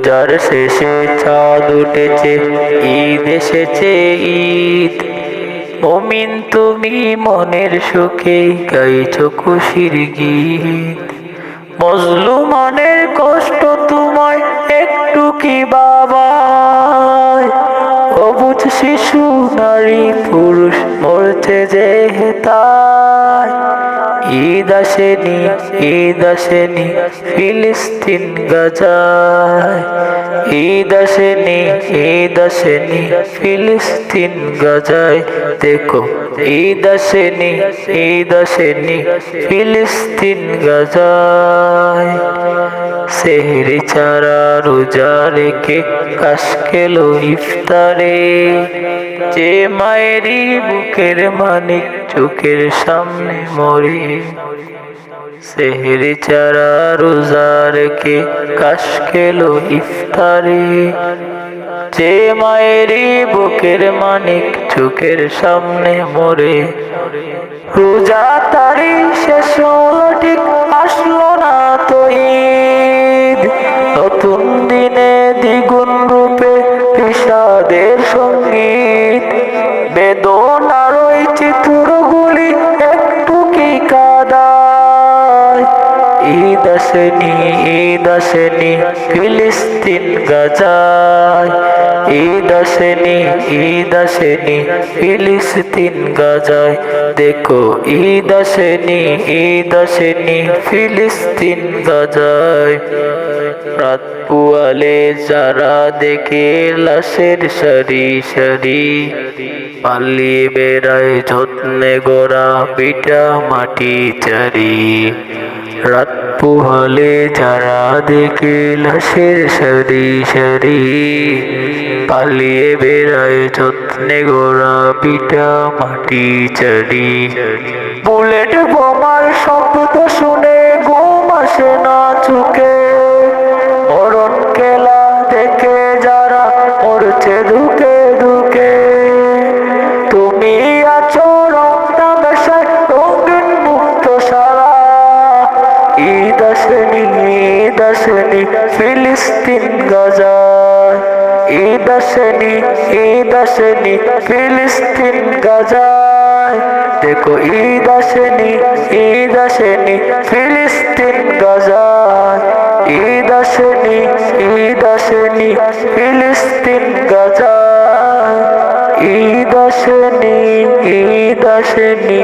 যার শেষে চাঁদ উঠেছে, ঈদ এসেছে ঈদ। মুমিন তুমি মনের সুখে গাইছো খুশির গীত। মজলুমানের কষ্ট তোমায় একটু কি বাবা, অবুঝ শিশু নারী পুরুষ মরছে যে হেতায়। ঈদ আসেনি, ঈদ আসেনি ফিলিস্তিন গাজায়। ঈদ আসেনি, ঈদ আসেনি ফিলিস্তিন গাজায়। দেখো ঈদ আসেনি, ঈদ আসেনি ফিলিস্তিন গাজায়। সেহরি ছাড়া রোজা রেখে কাশ খেলো ইফতারে, যে মায়েরই বুকের মানিক চোখের সামনে মরে। সেহরি ছাড়া রোজা রেখে কাশ খেলো ইফতারে, যে মায়েরই বুকের মানিক চোখের সামনে মরে। রোজা তারি শেষ হলো ঠিক আসলো না তো ঈদ, নতুন দিনে দ্বিগুণ রূপে বিষাদের সঙ্গীত। বেদনার ওই চিত্রগুলি একটু কি কাদায়। ঈদ আসেনি, ঈদ আসেনি ফিলিস্তিন গাজায়। ঈদ আসেনি, ঈদ আসেনি ফিলিস্তিন গাজায়। দেখো ঈদ আসেনি, ঈদ আসেনি ফিলিস্তিন গাজায়। রাত পুয়ালে যারা দেখে লাশের সারি সারি, পালিয়ে বেড়ায় যত্নে গোড়া পিটা মাটি চারি। রাত পুহালে যারা দেখে লাশের সারি সারি, পালিয়ে বেড়ায় যত্নে গোড়া পিটা মাটি চারি। বুলেট বোমার শব্দ শুনে ঘুম আসে না চোখে, মরণ খেলা দেখে যারা মরছে দুঃখে দুঃখে। তুমি আছো রংটা মেশায় রঙিন মুক্ত সারা। ঈদ আসেনি, ঈদ আসেনি ফিলিস্তিন গাজায়। ঈদ আসেনি, ঈদ আসেনি ফিলিস্তিন গাজায়। দেখো ঈদ আসেনি, ঈদ আসেনি ফিলিস্তিন গাজায়। ঈদ আসেনি, ঈদ আসেনি ফিলিস্তিন গাজায়। ঈদ আসেনি, ঈদ আসেনি